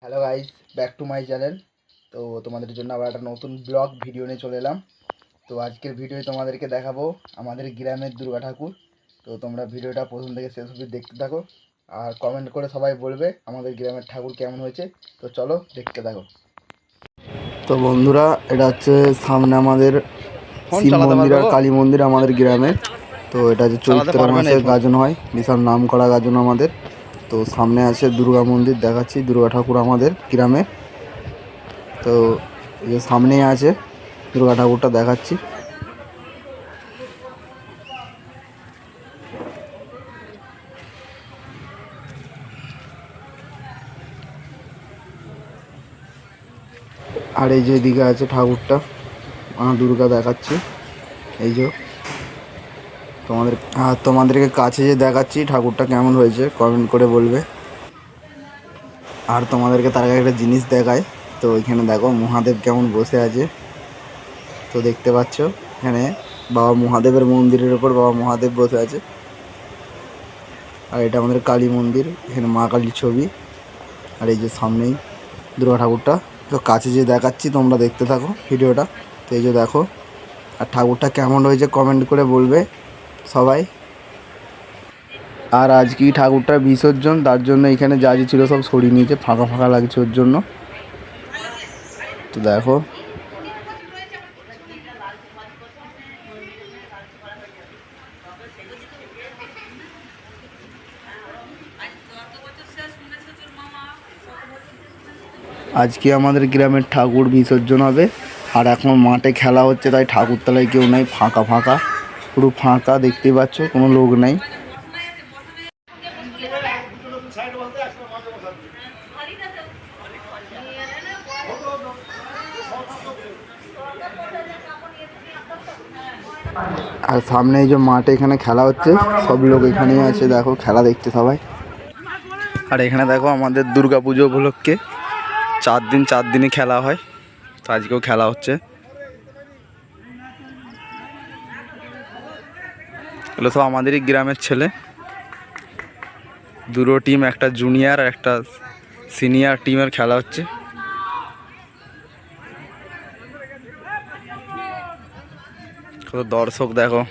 Hello guys, back to my channel. তো তোমাদের জন্য আবার একটা নতুন ব্লগ ভিডিও নিয়ে চলে এলাম। তো আজকের ভিডিওয় তোমাদেরকে দেখাবো আমাদের গ্রামের দুর্গা ঠাকুর। তো তোমরা ভিডিওটা প্রথম থেকে শেষ অবধি দেখতে থাকো আর কমেন্ট করে সবাই বলবে আমাদের গ্রামের ঠাকুর কেমন হয়েছে। তো চলো দেখতে থাকো। তো বন্ধুরা, এটা হচ্ছে সামনে আমাদের শিব মন্দির আর কালী মন্দির আমাদের গ্রামে। তো এটা হচ্ছে চৈত্র মাসে গাজন হয়, বিশাল নাম করা গাজন আমাদের। তো সামনে আছে দুর্গা মন্দির, দেখাচ্ছি দুর্গা ঠাকুর আমাদের গ্রামে। তো এই যে সামনেই আছে দুর্গা ঠাকুরটা, দেখাচ্ছি। আর এই যে এদিকে আছে ঠাকুরটা, মা দুর্গা দেখাচ্ছি। এই যে তোমাদেরকে কাছে যে দেখাচ্ছি ঠাকুরটা কেমন হয়েছে কমেন্ট করে বলবে। আর তোমাদেরকে তার আগে একটা জিনিস দেখায়। তো এখানে দেখো মহাদেব কেমন বসে আছে। তো দেখতে পাচ্ছ এখানে বাবা মহাদেবের মন্দিরের উপর বাবা মহাদেব বসে আছে। আর এটা আমাদের কালী মন্দির, এখানে মা কালীর ছবি। আর এই যে সামনেই দুর্গা ঠাকুরটা। তো কাছে যে দেখাচ্ছি, তোমরা দেখতে থাকো ভিডিওটা। তো এই যে দেখো, আর ঠাকুরটা কেমন হয়েছে কমেন্ট করে বলবে সবাই। আর আজ কি ঠাকুরটার বিসর্জন, তার জন্য এখানে যা যা ছিল সব সরিয়ে নিয়েছে, ফাঁকা ফাঁকা লাগছে ওর জন্য। তো দেখো, আজকে আমাদের গ্রামের ঠাকুর বিসর্জন হবে। আর এখন মাঠে খেলা হচ্ছে, তাই ঠাকুরতলায় কেউ নাই, ফাঁকা ফাঁকা, পুরো ফাঁকা, দেখতেই পাচ্ছ কোনো লোক নাই। আর সামনে এই যে মাঠে এখানে খেলা হচ্ছে, সব লোক এখানেই আছে, দেখো খেলা দেখতে সবাই। আর এখানে দেখো আমাদের দুর্গা পুজো উপলক্ষে 4 দিনই খেলা হয়। তো আজকেও খেলা হচ্ছে। এগুলো সব আমাদেরই গ্রামের ছেলে, দুটো টিম, একটা জুনিয়র আর একটা সিনিয়র টিমের খেলা হচ্ছে। কত দর্শক দেখো।